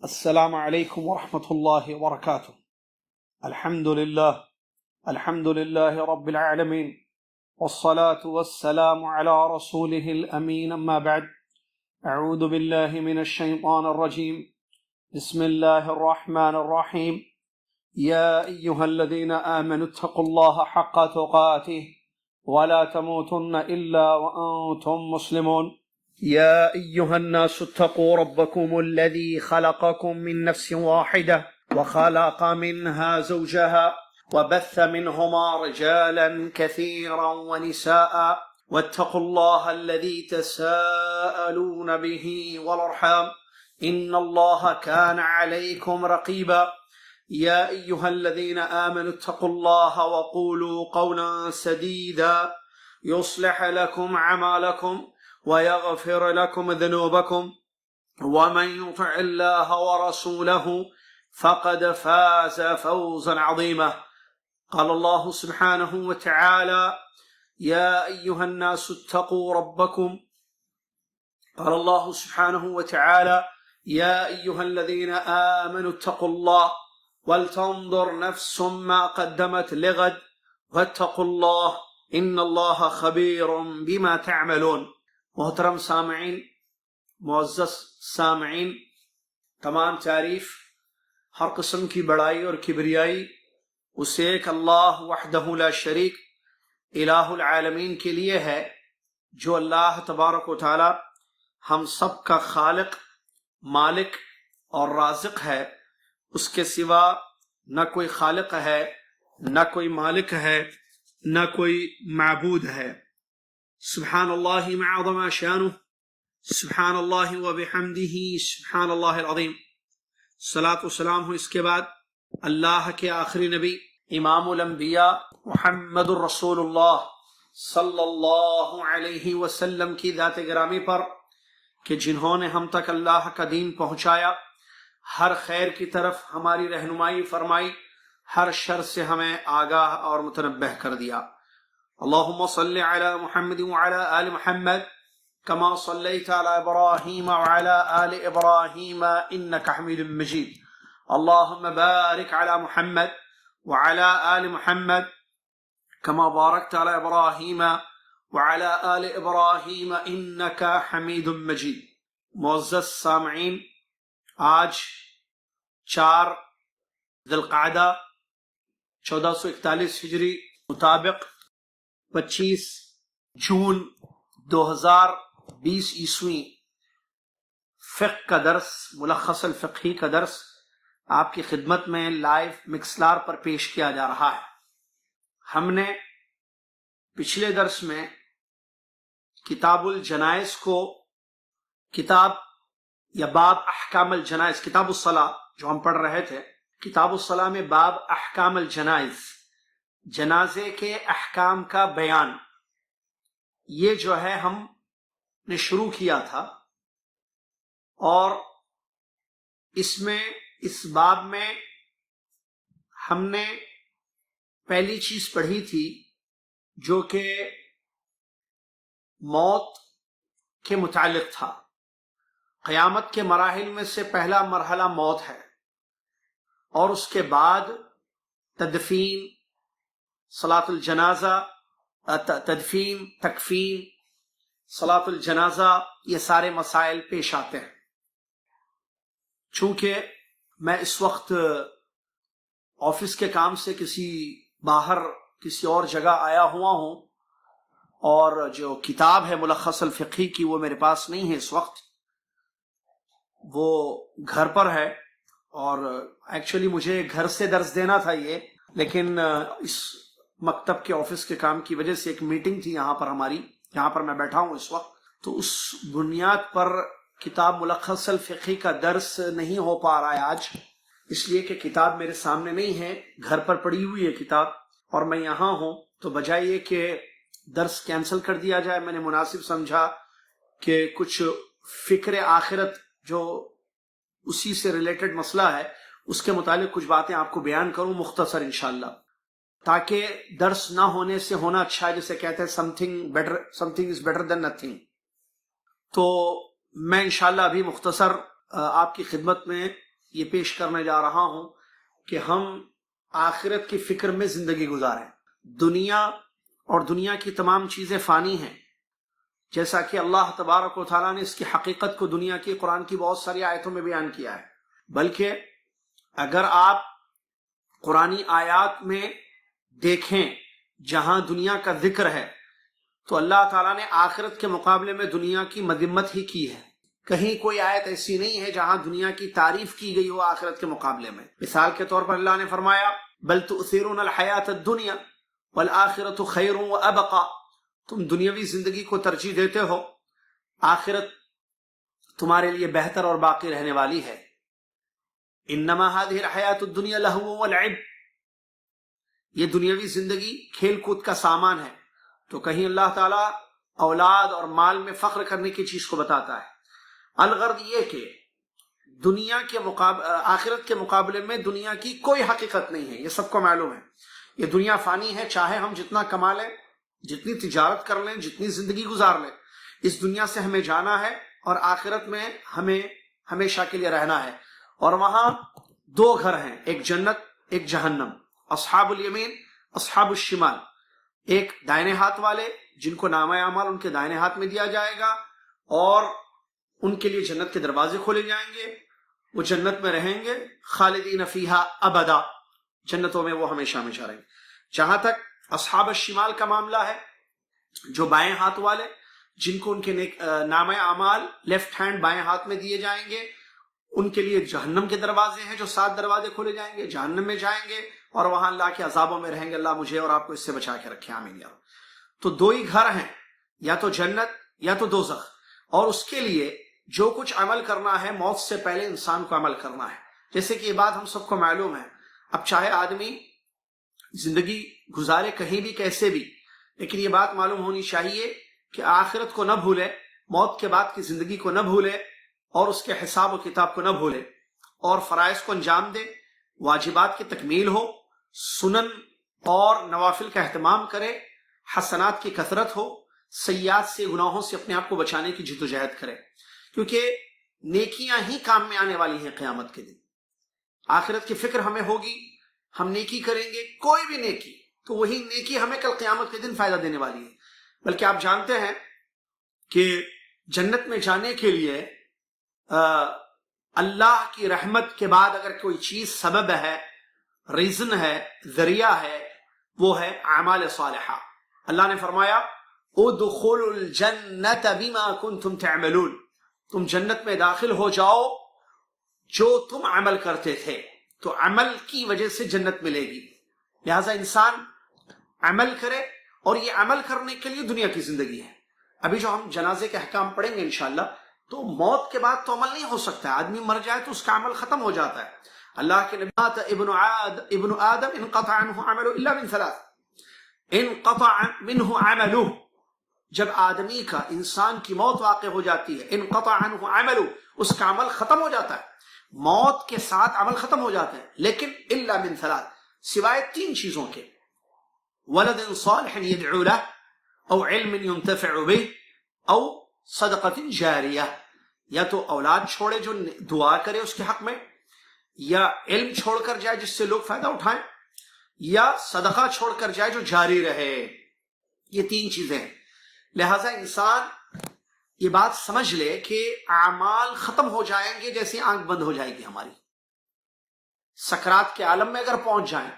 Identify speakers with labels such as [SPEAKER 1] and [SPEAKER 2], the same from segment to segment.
[SPEAKER 1] السلام عليكم ورحمة الله وبركاته. الحمد لله رب العالمين، والصلاة والسلام على رسوله الأمين. أما بعد، أعوذ بالله من الشيطان الرجيم. بسم الله الرحمن الرحيم. يا أيها الذين آمنوا اتقوا الله حق تقاته ولا تموتن إلا وأنتم مسلمون. يا أيها الناس اتقوا ربكم الذي خلقكم من نفس واحدة وخلق منها زوجها وبث منهما رجالا كثيرا ونساء واتقوا الله الذي تساءلون به والأرحام إن الله كان عليكم رقيبا. يا أيها الذين آمنوا اتقوا الله وقولوا قولا سديدا يصلح لكم أعمالكم ويغفر لكم ذنوبكم ومن يطع الله ورسوله فقد فاز فوزا عظيما. قال الله سبحانه وتعالى: يا أيها الناس اتقوا ربكم. قال الله سبحانه وتعالى: يا أيها الذين آمنوا اتقوا الله ولتنظر نفس ما قدمت لغد واتقوا الله إن الله خبير بما تعملون. محترم سامعین، معزز سامعین، تمام تعریف، ہر قسم کی بڑائی اور کبریائی اس ایک اللہ وحدہ لا شریک الہ العالمین کے لیے ہے، جو اللہ تبارک و تعالی ہم سب کا خالق، مالک اور رازق ہے۔ اس کے سوا نہ کوئی خالق ہے، نہ کوئی مالک ہے، نہ کوئی معبود ہے۔ سبحان اللہ ما عظم شانہ، سبحان اللہ و بحمدہ، سبحان اللہ العظیم۔ صلاۃ و سلام ہو اس کے بعد اللہ کے آخری نبی امام الانبیاء محمد الرسول اللہ صلی اللہ علیہ وسلم کی ذات گرامی پر، کہ جنہوں نے ہم تک اللہ کا دین پہنچایا، ہر خیر کی طرف ہماری رہنمائی فرمائی، ہر شر سے ہمیں آگاہ اور متنبہ کر دیا۔ اللہم صل علی محمد وعلی آل محمد کما صلیت علی ابراہیم وعلی آل ابراہیم انک حمید مجید۔ اللہم بارک علی محمد وعلی آل محمد کما بارکت علی ابراہیم وعلی آل ابراہیم انک حمید مجید۔ معزز سامعین، آج 4 ذی القعدہ 1441 ہجری مطابق 25 جون 2020 عیسوی فقہ کا درس، ملخص الفقہی کا درس آپ کی خدمت میں لائیو مکسلار پر پیش کیا جا رہا ہے۔ ہم نے پچھلے درس میں کتاب الجنائز کو، کتاب یا باب احکام الجنائز، کتاب الصلاۃ جو ہم پڑھ رہے تھے، کتاب الصلاۃ میں باب احکام الجنائز، جنازے کے احکام کا بیان، یہ جو ہے ہم نے شروع کیا تھا، اور اس باب میں ہم نے پہلی چیز پڑھی تھی جو کہ موت کے متعلق تھا۔ قیامت کے مراحل میں سے پہلا مرحلہ موت ہے، اور اس کے بعد تدفین، صلاۃ الجنازہ، تدفین، تکفین، صلاۃ الجنازہ، یہ سارے مسائل پیش آتے ہیں۔ چونکہ میں اس وقت آفس کے کام سے باہر کسی اور جگہ آیا ہوا ہوں، اور جو کتاب ہے ملخص الفقہی کی وہ میرے پاس نہیں ہے اس وقت، وہ گھر پر ہے، اور ایکچولی مجھے گھر سے درس دینا تھا یہ، لیکن اس مکتب کے آفس کے کام کی وجہ سے ایک میٹنگ تھی یہاں پر ہماری، یہاں پر میں بیٹھا ہوں اس وقت، تو اس بنیاد پر کتاب ملخص الفقہی کا درس نہیں ہو پا رہا ہے آج، اس لیے کہ کتاب میرے سامنے نہیں ہے، گھر پر پڑی ہوئی ہے کتاب، اور میں یہاں ہوں، تو بجائے یہ کہ درس کینسل کر دیا جائے، میں نے مناسب سمجھا کہ کچھ فکر آخرت جو اسی سے ریلیٹڈ مسئلہ ہے، اس کے متعلق کچھ باتیں آپ کو بیان کروں مختصر انشاءاللہ، تاکہ درس نہ ہونے سے ہونا اچھا ہے، جسے کہتے ہیں something is better than nothing۔ تو میں انشاءاللہ ابھی مختصر آپ کی خدمت میں یہ پیش کرنے جا رہا ہوں کہ ہم آخرت کی فکر میں زندگی گزاریں۔ دنیا اور دنیا کی تمام چیزیں فانی ہیں، جیسا کہ اللہ تبارک و تعالیٰ نے اس کی حقیقت کو دنیا کی قرآن کی بہت ساری آیتوں میں بیان کیا ہے۔ بلکہ اگر آپ قرآنی آیات میں دیکھیں جہاں دنیا کا ذکر ہے تو اللہ تعالیٰ نے آخرت کے مقابلے میں دنیا کی مذمت ہی کی ہے۔ کہیں کوئی آیت ایسی نہیں ہے جہاں دنیا کی تعریف کی گئی ہو آخرت کے مقابلے میں۔ مثال کے طور پر اللہ نے فرمایا بل تؤثرون الحیات الدنیا والآخرۃ خیر وابقی، تم دنیاوی زندگی کو ترجیح دیتے ہو، آخرت تمہارے لیے بہتر اور باقی رہنے والی ہے۔ انما هذه الحیات الدنیا لہو ولعب، یہ دنیاوی زندگی کھیل کود کا سامان ہے۔ تو کہیں اللہ تعالیٰ اولاد اور مال میں فخر کرنے کی چیز کو بتاتا ہے۔ الغرض یہ کہ دنیا کے آخرت کے مقابلے میں دنیا کی کوئی حقیقت نہیں ہے، یہ سب کو معلوم ہے۔ یہ دنیا فانی ہے، چاہے ہم جتنا کما لیں، جتنی تجارت کر لیں، جتنی زندگی گزار لیں، اس دنیا سے ہمیں جانا ہے اور آخرت میں ہمیں ہمیشہ کے لیے رہنا ہے۔ اور وہاں دو گھر ہیں، ایک جنت ایک جہنم، اصحاب الیمین اصحاب الشمال، ایک دائنے ہاتھ والے جن کو نامہ اعمال ان کے دائنے ہاتھ میں دیا جائے گا اور ان کے لیے جنت کے دروازے کھولے جائیں گے، وہ جنت میں رہیں گے، خالدین فیہا ابدا، جنتوں میں وہ ہمیشہ ہمیشہ رہیں گے۔ جہاں تک اصحاب الشمال کا معاملہ ہے، جو بائیں ہاتھ والے جن کو ان کے نامہ اعمال لیفٹ ہینڈ بائیں ہاتھ میں دیے جائیں گے، ان کے لیے جہنم کے دروازے ہیں، جو 7 دروازے کھولے جائیں گے، جہنم میں جائیں گے اور وہاں اللہ کے عذابوں میں رہیں گے۔ اللہ مجھے اور آپ کو اس سے بچا کے رکھے، آمین یا رب۔ تو دو ہی گھر ہیں، یا تو جنت یا تو دوزخ، اور اس کے لیے جو کچھ عمل کرنا ہے موت سے پہلے انسان کو عمل کرنا ہے۔ جیسے کہ یہ بات ہم سب کو معلوم ہے، اب چاہے آدمی زندگی گزارے کہیں بھی کیسے بھی، لیکن یہ بات معلوم ہونی چاہیے کہ آخرت کو نہ بھولے، موت کے بعد کی زندگی کو نہ بھولے، اور اس کے حساب و کتاب کو نہ بھولے، اور فرائض کو انجام دے، واجبات کی تکمیل ہو، سنن اور نوافل کا اہتمام کرے، حسنات کی کثرت ہو، سیئات سے گناہوں سے اپنے آپ کو بچانے کی جدوجہد کرے، کیونکہ نیکیاں ہی کام میں آنے والی ہیں قیامت کے دن۔ آخرت کی فکر ہمیں ہوگی، ہم نیکی کریں گے، کوئی بھی نیکی، تو وہی نیکی ہمیں کل قیامت کے دن فائدہ دینے والی ہے۔ بلکہ آپ جانتے ہیں کہ جنت میں جانے کے لیے اللہ کی رحمت کے بعد اگر کوئی چیز سبب ہے، ریزن ہے، ذریعہ ہے، وہ ہے اعمال صالحہ۔ اللہ نے فرمایا ادخلوا الجنت بما کنتم تعملون، تم جنت میں داخل ہو جاؤ جو تم عمل کرتے تھے۔ تو عمل کی وجہ سے جنت ملے گی، لہذا انسان عمل کرے، اور یہ عمل کرنے کے لیے دنیا کی زندگی ہے۔ ابھی جو ہم جنازے کے احکام پڑھیں گے انشاءاللہ، تو موت کے بعد تو عمل نہیں ہو سکتا ہے، آدمی مر جائے تو اس کا عمل ختم ہو جاتا ہے۔ اللہ کے نبی ابن آدم انقطع عنہ عمله الا من 3، انقطع منہ عملہ، جب آدمی کا انسان کی موت واقع ہو جاتی ہے، انقطع عنہ عملہ، اس کا عمل ختم ہو جاتا ہے، موت کے ساتھ عمل ختم ہو جاتا ہے، لیکن الا من 3، سوائے 3 چیزوں کے، ولد صالح يدعو له او علم ينتفع به او صدقۃ جاریہ، یا تو اولاد چھوڑے جو دعا کرے اس کے حق میں، یا علم چھوڑ کر جائے جس سے لوگ فائدہ اٹھائیں، یا صدقہ چھوڑ کر جائے جو جاری رہے۔ یہ 3 چیزیں ہیں، لہٰذا انسان یہ بات سمجھ لے کہ اعمال ختم ہو جائیں گے جیسے آنکھ بند ہو جائے گی ہماری، سکرات کے عالم میں اگر پہنچ جائیں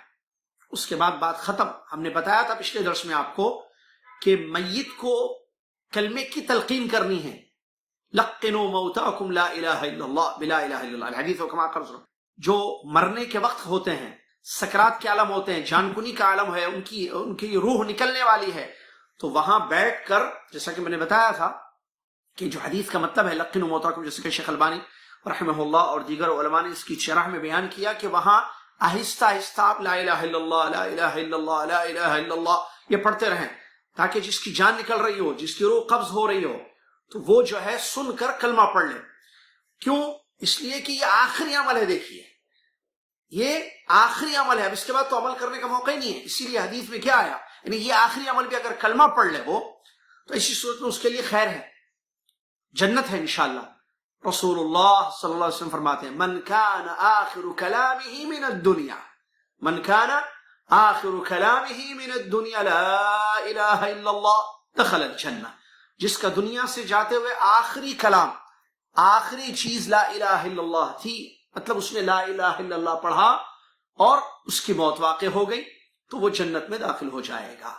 [SPEAKER 1] اس کے بعد بات ختم۔ ہم نے بتایا تھا پچھلے درس میں آپ کو کہ میت کو کلمے کی تلقین کرنی ہے، لقنوا موتاکم لا الہ الا اللہ بلا الہ الا اللہ، الحدیث کما قال۔ جو مرنے کے وقت ہوتے ہیں، سکرات کے عالم ہوتے ہیں، جان کنی کا عالم ہے، ان کی روح نکلنے والی ہے، تو وہاں بیٹھ کر، جیسا کہ میں نے بتایا تھا کہ جو حدیث کا مطلب ہے لقنوا موتاکم، جیسے کہ شیخ البانی رحمہ اللہ اور دیگر علماء نے اس کی شرح میں بیان کیا کہ وہاں آہستہ آہستہ آپ لا الہ الا اللہ لا الہ الا اللہ لا الہ الا اللہ یہ پڑھتے رہیں، تاکہ جس کی جان نکل رہی ہو، جس کی روح قبض ہو رہی ہو، تو وہ جو ہے سن کر کلمہ پڑھ لے۔ کیوں؟ اس لیے کہ یہ آخری عمل ہے، دیکھیے یہ آخری عمل ہے، اب اس کے بعد تو عمل کرنے کا موقع ہی نہیں ہے۔ اسی لیے حدیث میں کیا آیا، یعنی یہ آخری عمل بھی اگر کلمہ پڑھ لے وہ، تو اسی صورت میں اس کے لیے خیر ہے، جنت ہے انشاءاللہ۔ رسول اللہ صلی اللہ علیہ وسلم فرماتے ہیں من کان آخر کلامہ من الدنیا من کان آخر کلامہ من الدنیا لا الہ الا اللہ دخل الجنہ، جس کا دنیا سے جاتے ہوئے آخری کلام، آخری چیز لا الہ الا اللہ تھی، مطلب اس نے لا الہ الا اللہ پڑھا اور اس کی موت واقع ہو گئی تو وہ جنت میں داخل ہو جائے گا۔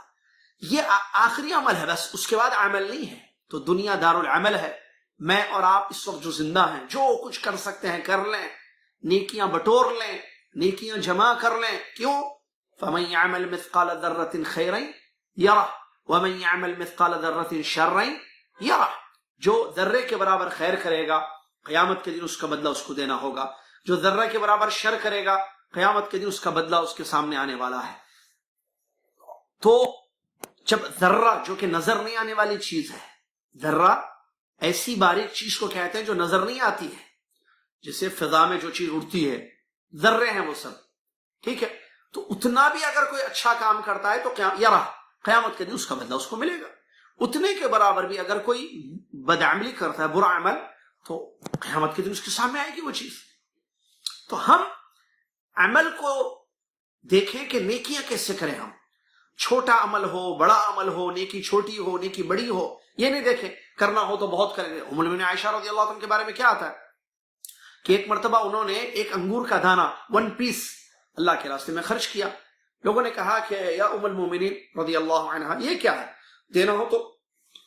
[SPEAKER 1] یہ آخری عمل ہے، بس اس کے بعد عمل نہیں ہے۔ تو دنیا دار العمل ہے۔ میں اور آپ اس وقت جو زندہ ہیں جو کچھ کر سکتے ہیں کر لیں، نیکیاں بٹور لیں، نیکیاں جمع کر لیں۔ کیوں؟ فَمَن يَعْمَلْ مِثْقَالَ ذَرَّةٍ خَيْرًا يَرَهُ وَمَن يَعْمَلْ مِثْقَالَ ذَرَّةٍ شَرًّا يَرَهُ، جو ذرے کے برابر خیر کرے گا قیامت کے دن اس کا بدلہ اس کو دینا ہوگا، جو ذرہ کے برابر شر کرے گا قیامت کے دن اس کا بدلہ اس کے سامنے آنے والا ہے۔ تو جب ذرہ جو کہ نظر نہیں آنے والی چیز ہے، ذرہ ایسی باریک چیز کو کہتے ہیں جو نظر نہیں آتی ہے، جیسے فضا میں جو چیز اڑتی ہے ذرے ہیں وہ سب، ٹھیک ہے؟ تو اتنا بھی اگر کوئی اچھا کام کرتا ہے تو قیامت کے دن اس کا بدلہ اس کو ملے گا۔ اتنے کے برابر بھی اگر کوئی بدعملی کرتا ہے، برا عمل، تو قیامت کے دن اس کے سامنے آئے گی وہ چیز۔ تو ہم عمل کو دیکھیں کہ نیکیاں کیسے کریں، ہم چھوٹا عمل ہو بڑا عمل ہو، نیکی چھوٹی ہو نیکی بڑی ہو، یہ نہیں دیکھیں کرنا ہو تو بہت کریں گے۔ ام المؤمنین عائشہ رضی اللہ عنہ کے بارے میں کیا آتا ہے کہ ایک مرتبہ انہوں نے ایک انگور کا دانہ 1 پیس اللہ کے راستے میں خرچ کیا۔ لوگوں نے کہا کہ یا ام المؤمنین رضی اللہ عنہا، یہ کیا ہے؟ دینا ہو تو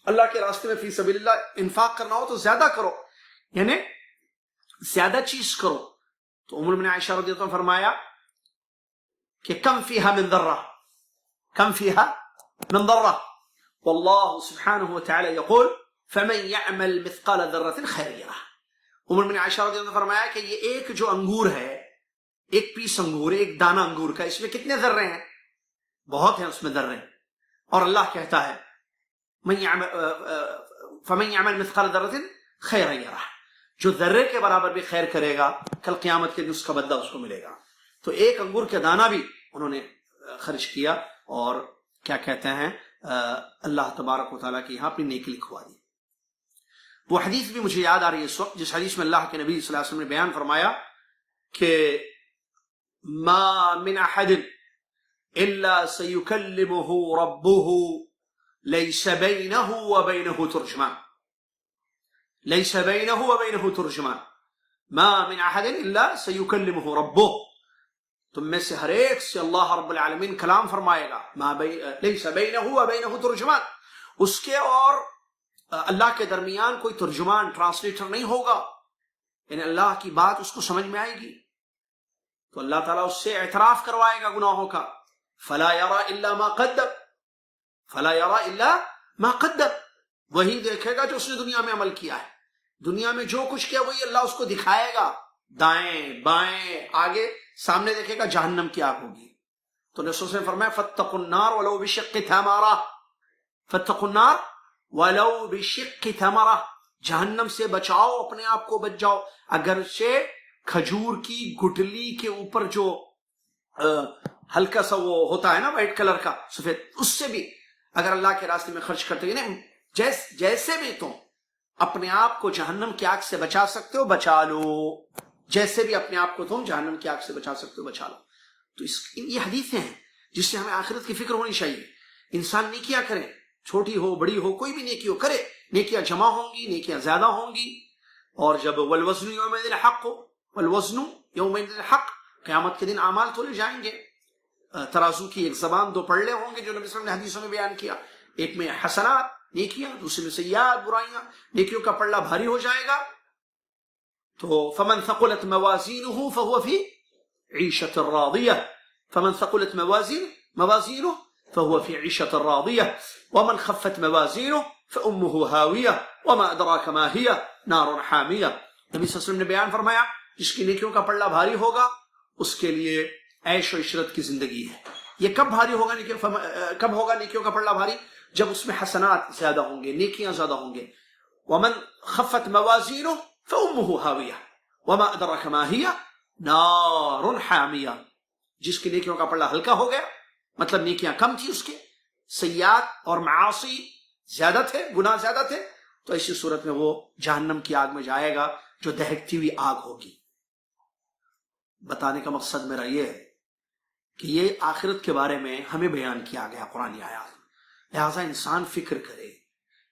[SPEAKER 1] اللہ کے راستے میں فی سبیل اللہ انفاق کرنا ہو تو زیادہ کرو، یعنی زیادہ چیز کرو۔ تو ام المؤمنین عائشہ رضی اللہ عنہ فرمایا کہ کم فیہا من ذرہ، کم فیہا من ذرہ، واللہ سبحانہ وتعالی یقول فمن یعمل مثقال ذرۃ خیر یرہ۔ ام المؤمنین عائشہ رضی اللہ عنہ فرمایا کہ یہ ایک جو انگور ہے، ایک پیس انگور، ایک دانہ انگور کا، اس میں کتنے ذرے ہیں؟ بہت ہیں اس میں ذرے، اور اللہ کہتا ہے فمن یعمل مثقال ذرۃ خیر یرہ، جو ذرے کے برابر بھی خیر کرے گا کل قیامت کے دن اس کا بدلہ اس کو ملے گا۔ تو ایک انگور کا دانہ بھی انہوں نے خرچ کیا اور کیا کہتے ہیں اللہ تبارک و تعالیٰ کی یہاں اپنی نیکی لکھوا دی۔ وہ حدیث بھی مجھے یاد آ رہی ہے اس وقت، جس حدیث میں اللہ کے نبی صلی اللہ علیہ وسلم نے بیان فرمایا کہ ما من احد الا سيكلمه ربه ليس بينه وبينه ترجمان، ليس بينه وبينه ترجمان، ما من احد الا سيكلمه ربه، تم میں سے ہر ایک سے اللہ رب العالمین کلام فرمائے گا، لیس بینہ و بینہ ترجمان، اس کے اور اللہ کے درمیان کوئی ترجمان ٹرانسلیٹر نہیں ہوگا، یعنی اللہ کی بات اس کو سمجھ میں آئے گی۔ تو اللہ تعالیٰ اس سے اعتراف کروائے گا گناہوں کا، فلا یری الا ما قدم، فلا یری الا ما قدم، وہی دیکھے گا جو اس نے دنیا میں عمل کیا ہے۔ دنیا میں جو کچھ کیا وہی اللہ اس کو دکھائے گا، دائیں بائیں آگے سامنے دیکھے گا جہنم کی آگ ہوگی۔ تو رسول نے فرمایا فاتقوا النار ولو بشق تمرہ، فاتقوا النار ولو بشق تمرہ، جہنم سے بچاؤ، اپنے آپ کو بچ جاؤ اگرچہ کھجور کی گٹلی کے اوپر جو ہلکا سا وہ ہوتا ہے نا وائٹ کلر کا سفید، اس سے بھی اگر اللہ کے راستے میں خرچ کرتے ہیں، یعنی جیسے بھی تم اپنے آپ کو جہنم کی آگ سے بچا سکتے ہو بچا لو، جیسے بھی اپنے آپ کو تم جہنم کی آگ سے بچا سکتے ہو بچا لو۔ تو یہ حدیثیں ہیں جس سے ہمیں آخرت کی فکر ہونی چاہیے۔ انسان نیکیاں کرے، چھوٹی ہو بڑی ہو، کوئی بھی نیکی ہو کرے، نیکیاں جمع ہوں گی، نیکیاں زیادہ ہوں گی۔ اور جب والوزن یومئذ حق ہو، والوزن یومئذ حق، قیامت کے دن اعمال تولے جائیں گے، ترازو کی ایک زبان 2 پلڑے ہوں گے جو نبی صلی اللہ علیہ وسلم نے حدیثوں میں بیان کیا، ایک میں حسنات نیکیاں، دوسرے میں سیئات برائیاں، نیکیوں کا پلڑا بھاری ہو جائے گا۔ تو فمن ثقلت موازینہ فہو فی عیشۃ راضیہ، فمن ثقلت موازینہ فہو فی عیشۃ راضیہ ومن خفت موازینہ فامہ ہاویہ وما ادراک ما ہی نار حامیہ۔ نبی صلی اللہ علیہ وسلم نے بیان فرمایا جس کی نیکیوں کا پلڑا بھاری ہوگا اس کے لیے عیش و عشرت کی زندگی ہے۔ یہ کب بھاری ہوگا کب ہوگا نیکیوں کا پلڑا بھاری؟ جب اس میں حسنات زیادہ ہوں گے، نیکیاں زیادہ ہوں گے۔ ومن خفت موازینہ فامہ ہاویہ وما ادراک ما ہی نار حامیہ، جس کی نیکیوں کا پلڑا ہلکا ہو گیا، مطلب نیکیاں کم تھی، اس کے سیئات اور معاصی زیادہ تھے، گناہ زیادہ تھے، تو ایسی صورت میں وہ جہنم کی آگ میں جائے گا جو دہکتی ہوئی آگ ہوگی۔ بتانے کا مقصد میرا یہ ہے کہ یہ آخرت کے بارے میں ہمیں بیان کیا گیا قرآن آیات، لہٰذا انسان فکر کرے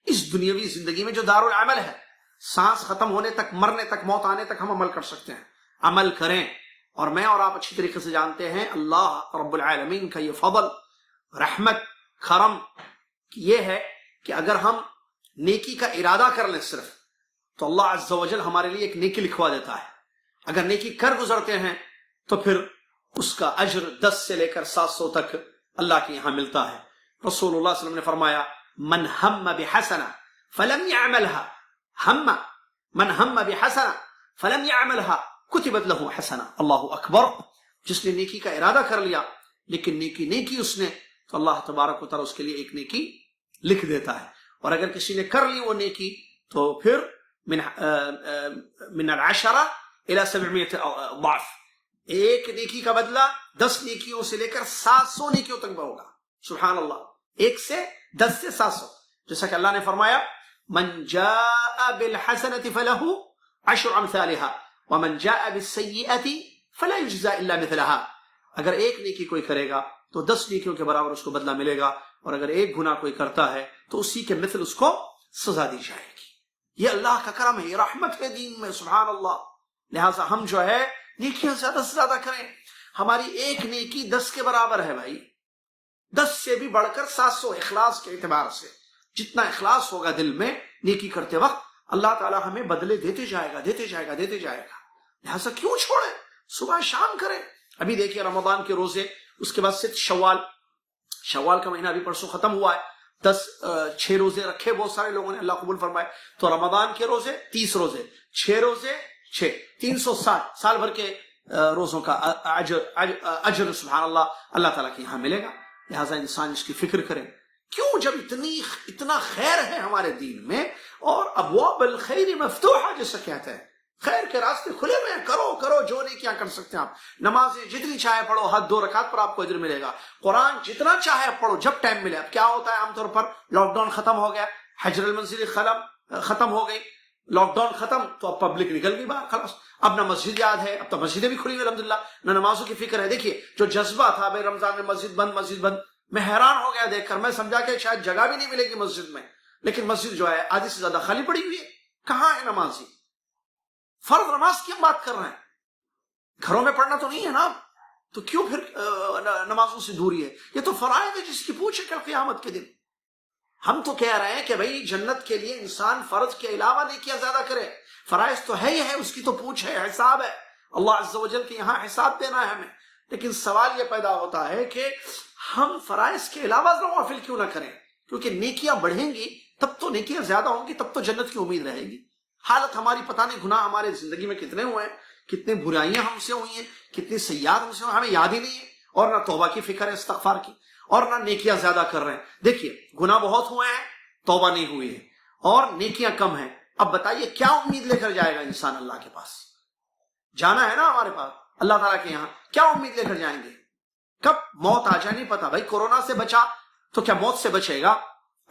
[SPEAKER 1] اس دنیاوی زندگی میں جو دار العمل ہے، سانس ختم ہونے تک، مرنے تک، موت آنے تک ہم عمل کر سکتے ہیں، عمل کریں۔ اور میں اور آپ اچھی طریقے سے جانتے ہیں اللہ رب العالمین کا یہ فضل، رحمت، کرم یہ ہے کہ اگر ہم نیکی کا ارادہ کر لیں صرف، تو اللہ عز و جل ہمارے لیے ایک نیکی لکھوا دیتا ہے۔ اگر نیکی کر گزرتے ہیں تو پھر اس کا اجر 10 سے لے کر 700 تک اللہ کے یہاں ملتا ہے۔ رسول اللہ صلی اللہ علیہ وسلم نے فرمایا من ہم بحسنہ فلم يعملها من ہم بحسنہ فلم يعملها کتبت له حسنہ۔ اللہ اکبر۔ جس نے نیکی کا ارادہ کر لیا لیکن نیکی اس نے، تو اللہ تبارک و تعالیٰ اس کے لیے ایک نیکی لکھ دیتا ہے۔ اور اگر کسی نے کر لی وہ نیکی تو پھر من 10 الى 700 ضعف، ایک نیکی کا بدلہ 10 نیکیوں سے لے کر 700 نیکیوں تک ہوگا۔ سبحان اللہ، 1 سے 10 سے 700، جیسا کہ اللہ نے فرمایا من جاء بالحسنة فله 10 امثالها ومن جاء بالسيئة فلا يجزى الا مثلها۔ اگر ایک نیکی کوئی کرے گا تو 10 نیکیوں کے برابر اس کو بدلہ ملے گا، اور اگر ایک گناہ کوئی کرتا ہے تو اسی کے مثل اس کو سزا دی جائے گی۔ یہ اللہ کا کرم ہے، یہ رحمت ہے دین میں، سبحان اللہ۔ لہٰذا ہم جو ہے نیکیاں زیادہ سے زیادہ کریں۔ ہماری ایک نیکی 10 کے برابر ہے بھائی، 10 سے بھی بڑھ کر 700 اخلاص کے اعتبار سے۔ جتنا اخلاص ہوگا دل میں نیکی کرتے وقت، اللہ تعالیٰ ہمیں بدلے دیتے جائے گا، دیتے جائے گا، دیتے جائے گا۔ لہٰذا کیوں چھوڑیں، صبح شام کریں۔ ابھی دیکھیے رمضان کے روزے، اس کے بعد 6 شوال کا مہینہ ابھی پرسوں ختم ہوا ہے، 6 روزے رکھے بہت سارے لوگوں نے، اللہ قبول فرمائے۔ تو رمضان کے روزے 30 روزے، 6 روزے 6، 360 سال بھر کے روزوں کا اجر سبحان اللہ اللہ تعالیٰ کے یہاں ملے گا۔ لہٰذا انسان اس کی فکر کرے، کیوں جب اتنا خیر ہے ہمارے دین میں، اور ابواب الخیر مفتوحہ جیسا کہتے ہیں، خیر کے راستے کھلے ہوئے ہیں، کرو جو نیکیاں کر سکتے ہیں آپ۔ نمازیں جتنی چاہے پڑھو، حد 2 رکعت پر آپ کو اجر ملے گا۔ قرآن جتنا چاہے پڑھو، جب ٹائم ملے۔ اب کیا ہوتا ہے عام طور پر، لاک ڈاؤن ختم ہو گیا، حجر المنزل ختم ہو گئی، لاک ڈاؤن ختم، تو اب پبلک نکل گئی باہر، خلاص اب نہ مسجد یاد ہے، اب تو مسجدیں بھی کھلی ہوئی الحمدللہ، نہ نمازوں کی فکر ہے۔ دیکھیے جو جذبہ تھا بھائی رمضان میں مسجد بند، میں حیران ہو گیا دیکھ کر، میں سمجھا کہ شاید جگہ بھی نہیں ملے گی مسجد میں، لیکن مسجد جو ہے آدھی سے زیادہ خالی پڑی ہوئی ہے۔ کہاں ہے نمازی؟ فرض نماز کی ہم بات کر رہے ہیں، گھروں میں پڑھنا تو نہیں ہے نا، تو کیوں پھر نمازوں سے دوری ہے؟ یہ تو فرائض ہے جس کی پوچھ ہے کل قیامت کے دن۔ ہم تو کہہ رہے ہیں کہ بھائی جنت کے لیے انسان فرض کے علاوہ نیکیاں زیادہ کرے، فرائض تو ہے ہی ہے، اس کی تو پوچھ ہے، حساب ہے، اللہ عز و جل کے یہاں حساب دینا ہے ہمیں۔ لیکن سوال یہ پیدا ہوتا ہے کہ ہم فرائض کے علاوہ نوافل کیوں نہ کریں؟ کیونکہ نیکیاں بڑھیں گی تب تو نیکیاں زیادہ ہوں گی، تب تو جنت کی امید رہے گی۔ حالت ہماری پتہ نہیں، گناہ ہمارے زندگی میں کتنے ہوئے ہیں، کتنی برائیاں ہم سے ہوئی ہیں، کتنی سیئات ہم سے ہوئی ہیں، ہمیں یاد ہی نہیں ہے، اور نہ توبہ کی فکر ہے، استغفار کی، اور نہ نیکیاں زیادہ کر رہے ہیں۔ دیکھیے گناہ بہت ہوئے ہیں، توبہ نہیں ہوئی ہے، اور نیکیاں کم ہیں۔ اب بتائیے کیا امید لے کر جائے گا انسان اللہ کے پاس؟ جانا ہے نا ہمارے پاس اللہ تعالیٰ کے یہاں، کیا امید لے کر جائیں گے؟ کب موت آ جائے نہیں پتا۔ بھائی کورونا سے بچا تو کیا موت سے بچے گا؟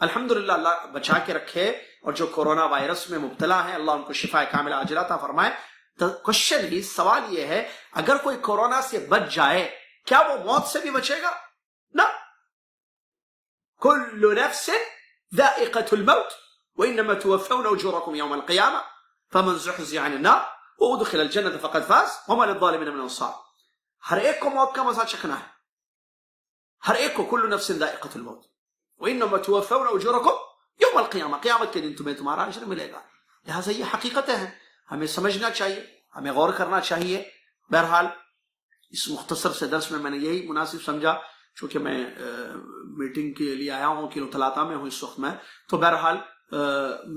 [SPEAKER 1] الحمدللہ اللہ بچا کے رکھے، اور جو کورونا وائرس میں مبتلا ہیں اللہ ان کو شفا کاملہ عاجلہ عطا فرمائے۔ تو کوشچن ہی، سوال یہ ہے، اگر کوئی کورونا سے بچ جائے کیا وہ موت سے بھی بچے گا؟ نہ۔ کل نفس ذائقۃ الموت وانما توفون اجورکم یوم القیامہ فمن زحزح عن النار وادخل الجنة فقد فاز وما للظالمین من انصار۔ ہر ایک کو موت کا مزہ چکھنا ہے، ہر ایک کو، کل نفس ذائقۃ الموت وانما توفون اجورکم یوم القیامہ، قیامت کے دن تمہیں تمہارا اجر ملے گا۔ لہٰذا یہ حقیقتیں ہیں، ہمیں سمجھنا چاہیے، ہمیں غور کرنا چاہیے۔ بہرحال اس مختصر سے درس میں نے یہی مناسب سمجھا، چونکہ میں میٹنگ کے لیے آیا ہوں کہ طلاتا میں ہوں اس وقت میں، تو بہرحال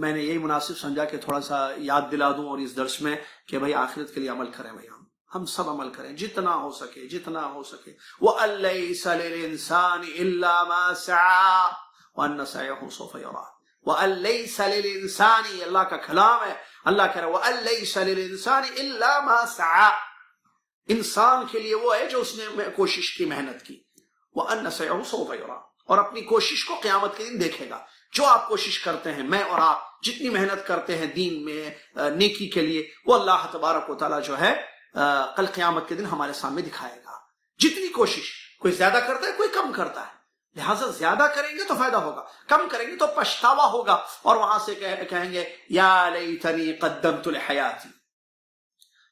[SPEAKER 1] میں نے یہی مناسب سمجھا کہ تھوڑا سا یاد دلا دوں، اور اس درس میں کہ بھائی آخرت کے لیے عمل کریں، بھائی ہم سب عمل کریں جتنا ہو سکے، جتنا ہو سکے۔ وَأَلَّيْسَ لِلْإِنسَانِ إِلَّا مَا سَعَى وَأَنَّ سَعْيَهُ سَوْفَ يُرَىٰ۔ وَأَلَّيْسَ لِلْإِنسَانِ، یہ اللہ کا کلام ہے، اللہ کہہ رہا ہے وَأَلَّيْسَ لِلْإِنسَانِ إِلَّا مَا سَعَى، انسان کے لیے وہ ہے جو اس نے کوشش کی، محنت کی۔ وَأَنَّ سَعْيَهُ سَوْفَ يُرَىٰ، اور اپنی کوشش کو قیامت کے دن دیکھے گا جو آپ کوشش کرتے ہیں، میں اور آپ جتنی محنت کرتے ہیں دین میں نیکی کے لیے، وہ اللہ تبارک و تعالیٰ جو ہے کل قیامت کے دن ہمارے سامنے دکھائے گا. جتنی کوشش، کوئی زیادہ کرتا ہے کوئی کم کرتا ہے، لہٰذا زیادہ کریں گے تو فائدہ ہوگا، کم کریں گے تو پچھتاوا ہوگا، اور وہاں سے کہیں گے یا لیتنی قدمت لحیاتی.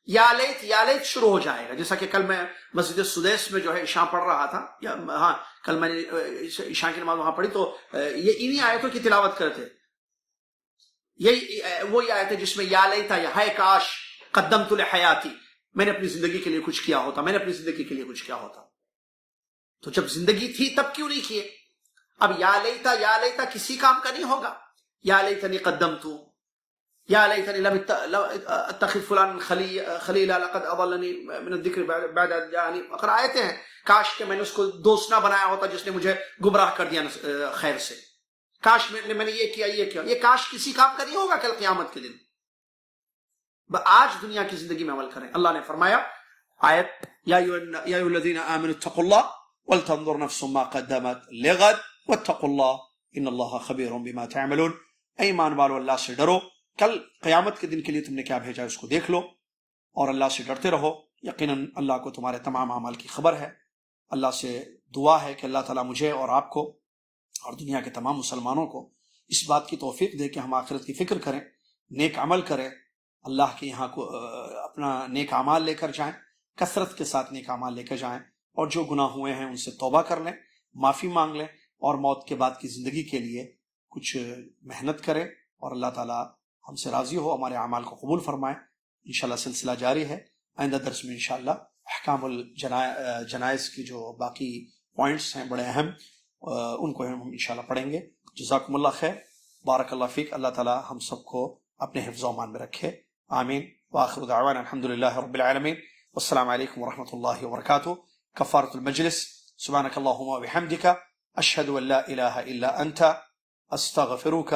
[SPEAKER 1] یا لیت شروع ہو جائے گا. جیسا کہ کل میں مسجد سدیس میں جو ہے عشاء پڑھ رہا تھا، یا ہاں کل میں نے عشاء کی نماز وہاں پڑھی، تو یہ انہی آیتوں کی تلاوت کرتے. یہی وہی آیت ہے جس میں یا لیتا، یا ہے کاش، قدمت لحیاتی، میں نے اپنی زندگی کے لیے کچھ کیا ہوتا، میں نے اپنی زندگی کے لیے کچھ کیا ہوتا. تو جب زندگی تھی تب کیوں نہیں کیے؟ اب یا لیتا کسی کام کا نہیں ہوگا. یا لیتنی قدمت، یا لیتنی لم اتخذ فلان خلیلا لقد اضلنی من الذکر بعد اذ جاءنی. اگر آیتیں ہیں، کاش کہ میں نے اس کو دوست نہ بنایا ہوتا جس نے مجھے گمراہ کر دیا خیر سے، کاش میں نے یہ کیا. یہ کاش کسی کام کا نہیں ہوگا کل قیامت کے دن. آج دنیا کی زندگی میں عمل کریں. اللہ نے فرمایا آیت یا ایھا الذین آمنوا اتقوا اللہ ولتنظر نفس ما قدمت لغد واتقوا اللہ ان اللہ خبیر بما تعملون. اے ایمان والو، اللہ سے ڈرو، کل قیامت کے دن کے لیے تم نے کیا بھیجا اس کو دیکھ لو، اور اللہ سے ڈرتے رہو. یقیناً اللہ کو تمہارے تمام اعمال کی خبر ہے. اللہ سے دعا ہے کہ اللہ تعالیٰ مجھے اور آپ کو اور دنیا کے تمام مسلمانوں کو اس بات کی توفیق دے کہ ہم آخرت کی فکر کریں، نیک عمل کریں، اللہ کے یہاں کو اپنا نیک اعمال لے کر جائیں، کثرت کے ساتھ نیک اعمال لے کر جائیں، اور جو گناہ ہوئے ہیں ان سے توبہ کر لیں، معافی مانگ لیں، اور موت کے بعد کی زندگی کے لیے کچھ محنت کریں، اور اللہ تعالیٰ ہم سے راضی ہو، ہمارے اعمال کو قبول فرمائیں. انشاءاللہ سلسلہ جاری ہے. آئندہ درس میں انشاءاللہ احکام الجنائز کی جو باقی پوائنٹس ہیں بڑے اہم، ان کو ہم انشاءاللہ پڑھیں گے. جزاکم اللہ خیر، بارک اللہ فیک. اللہ تعالیٰ ہم سب کو اپنے حفظ و امان میں رکھے. آمین. وآخر دعوانا الحمدللہ رب العالمین، والسلام علیکم ورحمۃ اللہ وبرکاتہ. کفارۃ المجلس: سبحانک اللہم وبحمدک، اشہد ان لا الہ الا انت، استغفرک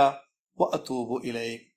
[SPEAKER 1] واتوب الیک.